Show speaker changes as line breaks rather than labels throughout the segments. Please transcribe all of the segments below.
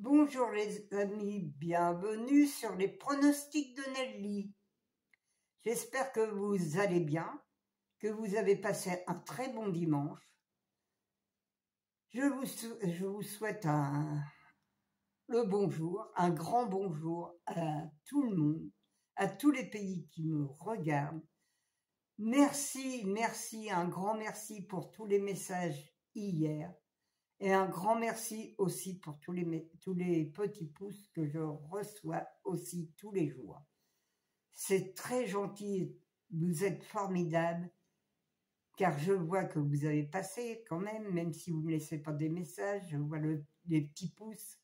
Bonjour les amis, bienvenue sur les pronostics de Nelly. J'espère que vous allez bien, que vous avez passé un très bon dimanche. Je vous souhaite le bonjour, un grand bonjour à tout le monde, à tous les pays qui me regardent. Merci, un grand merci pour tous les messages hier. Et un grand merci aussi pour tous les petits pouces que je reçois aussi tous les jours. C'est très gentil, vous êtes formidables, car je vois que vous avez passé quand même si vous ne me laissez pas des messages, je vois les petits pouces.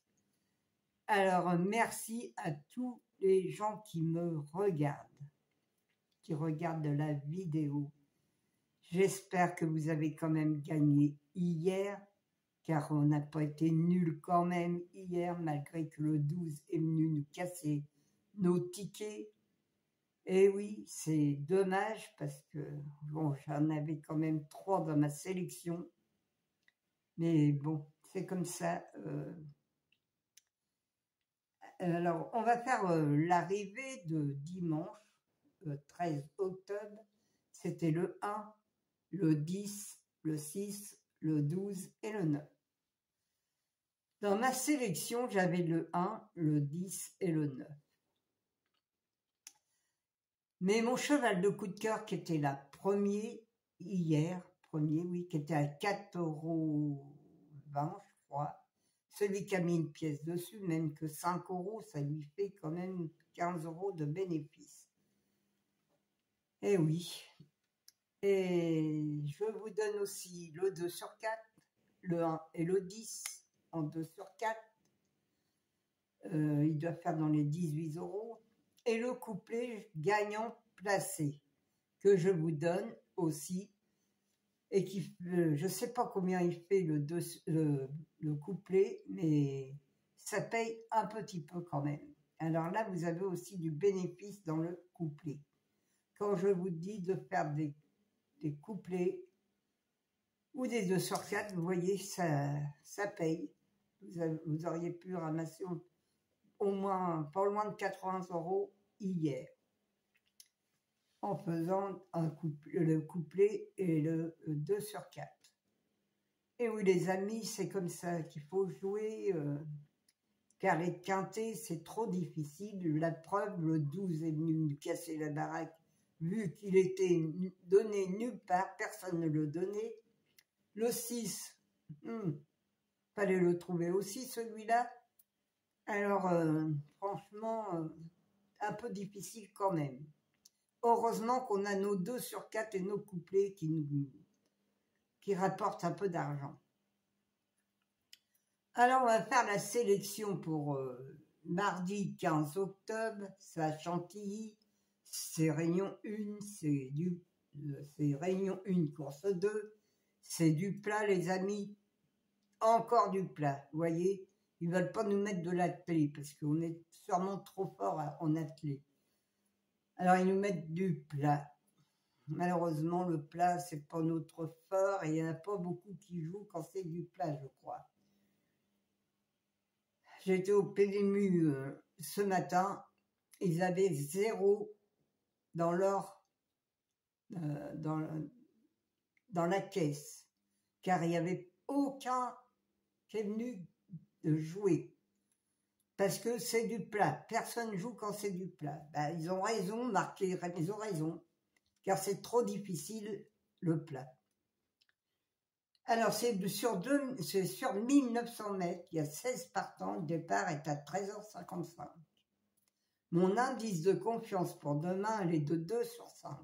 Alors merci à tous les gens qui me regardent, qui regardent la vidéo. J'espère que vous avez quand même gagné hier, car on n'a pas été nul quand même hier, malgré que le 12 est venu nous casser nos tickets. Et oui, c'est dommage, parce que bon, j'en avais quand même 3 dans ma sélection. Mais bon, c'est comme ça. Alors, on va faire l'arrivée de dimanche, 13 octobre. C'était le 1, le 10, le 6, le 12 et le 9. Dans ma sélection, j'avais le 1, le 10 et le 9. Mais mon cheval de coup de cœur, qui était là hier, qui était à 4,20 €, je crois, celui qui a mis une pièce dessus, même que 5 €, ça lui fait quand même 15 € de bénéfice. Eh oui. Et je vous donne aussi le 2 sur 4, le 1 et le 10 en 2 sur 4. Il doit faire dans les 18 €. Et le couplet gagnant placé, que je vous donne aussi, et qui, je ne sais pas combien il fait le couplet, mais ça paye un petit peu quand même. Alors là, vous avez aussi du bénéfice dans le couplet. Quand je vous dis de faire des couplets ou des 2 sur 4, vous voyez, ça paye. Vous auriez pu ramasser au moins pas loin de 80 € hier, en faisant le couplet et le 2 sur 4. Et oui les amis, c'est comme ça qu'il faut jouer, car les quintés c'est trop difficile. La preuve, le 12 est venu nous casser la baraque, vu qu'il était donné nulle part, personne ne le donnait. Le 6, fallait le trouver aussi celui-là. Alors franchement, un peu difficile quand même. Heureusement qu'on a nos 2 sur 4 et nos couplets qui rapportent un peu d'argent. Alors, on va faire la sélection pour mardi 15 octobre. C'est à Chantilly. C'est Réunion 1, c'est Réunion 1, course 2. C'est du plat, les amis. Encore du plat, vous voyez. Ils ne veulent pas nous mettre de l'attelé, parce qu'on est sûrement trop fort en attelé. Alors, ils nous mettent du plat. Malheureusement, le plat, c'est pas notre fort, et il n'y en a pas beaucoup qui jouent quand c'est du plat, je crois. J'étais au PMU ce matin, ils avaient 0 dans leur dans la caisse, car il n'y avait aucun qui est venu de jouer. Parce que c'est du plat. Personne joue quand c'est du plat. Ben, ils ont raison, marqué, ils ont raison. Car c'est trop difficile, le plat. Alors, c'est sur 1900 mètres. Il y a 16 partants. Le départ est à 13h55. Mon indice de confiance pour demain, elle est de 2 sur 5.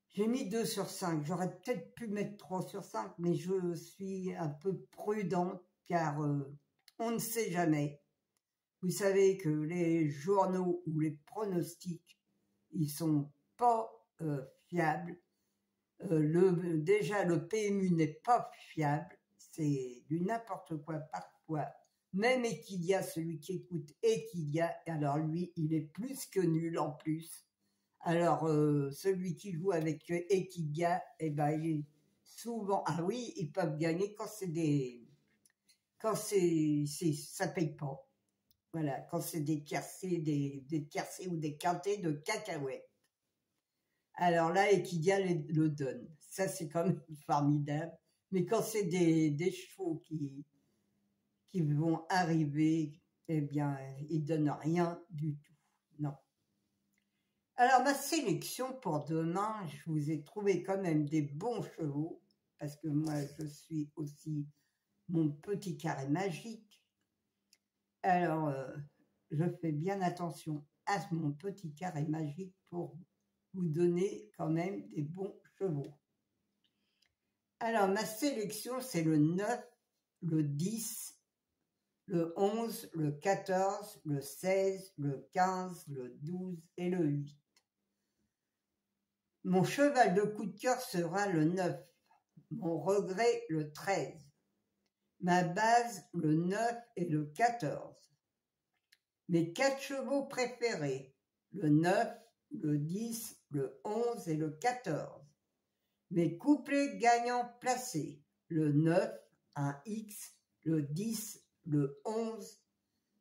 J'ai mis 2 sur 5. J'aurais peut-être pu mettre 3 sur 5, mais je suis un peu prudente, car on ne sait jamais. Vous savez que les journaux ou les pronostics, ils sont pas fiables. Déjà, le PMU n'est pas fiable. C'est du n'importe quoi parfois. Même Equidia, celui qui écoute Equidia, alors lui, il est plus que nul en plus. Alors, celui qui joue avec Equidia, eh ben, il est souvent... Ah oui, ils peuvent gagner quand c'est des quand ça paye pas. Voilà, quand c'est des tiercés, des tiercés ou des quintés de cacahuètes. Alors là, Equidia le donne. Ça, c'est quand même formidable. Mais quand c'est des chevaux qui vont arriver, eh bien, ils donnent rien du tout. Non. Alors, ma sélection pour demain, je vous ai trouvé quand même des bons chevaux, parce que moi, je suis aussi mon petit carré magique. Alors, je fais bien attention à mon petit carré magique pour vous donner quand même des bons chevaux. Alors, ma sélection, c'est le 9, le 10, le 11, le 14, le 16, le 15, le 12 et le 8. Mon cheval de coup de cœur sera le 9, mon regret le 13, ma base le 9 et le 14. Mes 4 chevaux préférés, le 9, le 10, le 11 et le 14. Mes couplets gagnants placés, le 9, un X, le 10, le 11,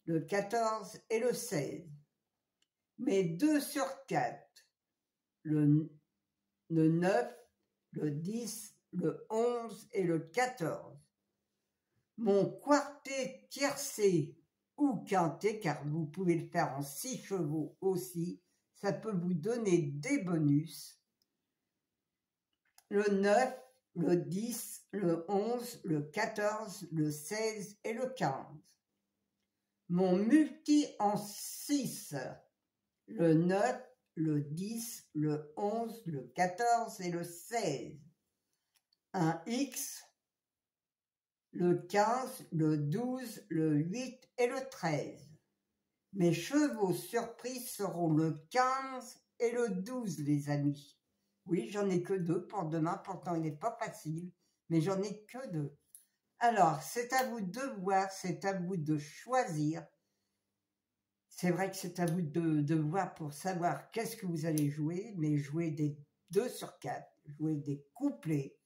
le 14 et le 16. Mes 2 sur 4, le 9, le 10, le 11 et le 14. Mon quartet tiercé ou quintet, car vous pouvez le faire en 6 chevaux aussi, ça peut vous donner des bonus. Le 9, le 10, le 11, le 14, le 16 et le 15. Mon multi en 6, le 9, le 10, le 11, le 14 et le 16. Un X, le 15, le 12, le 8 et le 13. Mes chevaux surprises seront le 15 et le 12, les amis. Oui, j'en ai que 2 pour demain, pourtant il n'est pas facile, mais j'en ai que 2. Alors, c'est à vous de voir, c'est à vous de choisir. C'est vrai que c'est à vous de voir pour savoir qu'est-ce que vous allez jouer, mais jouer des 2 sur 4, jouer des couplets,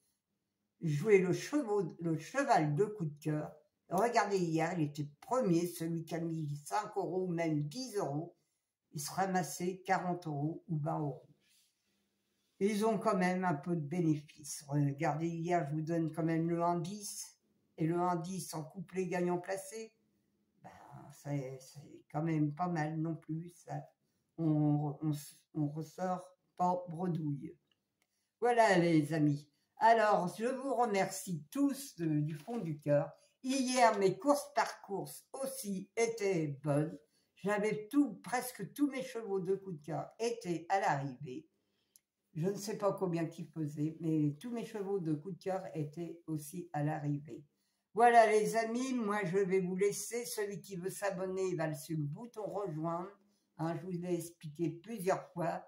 jouer le cheval de coup de cœur. Regardez, hier, il était premier, celui qui a mis 5 €, même 10 €. Il se ramassait 40 € ou 20 €. Ils ont quand même un peu de bénéfice. Regardez, hier, je vous donne quand même le 1-10 et le 1-10 en couplet gagnant placé. Ben, c'est quand même pas mal non plus. Ça. On ressort pas bredouille. Voilà, les amis. Alors, je vous remercie tous du fond du cœur. Hier, mes courses par course aussi étaient bonnes. J'avais presque tous mes chevaux de coup de cœur étaient à l'arrivée. Je ne sais pas combien qu'ils faisaient, mais tous mes chevaux de coup de cœur étaient aussi à l'arrivée. Voilà, les amis, moi, je vais vous laisser. Celui qui veut s'abonner va sur le bouton rejoindre. Hein, je vous l'ai expliqué plusieurs fois.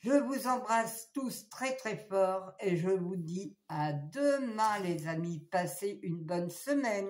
Je vous embrasse tous très très fort et je vous dis à demain, les amis. Passez une bonne semaine.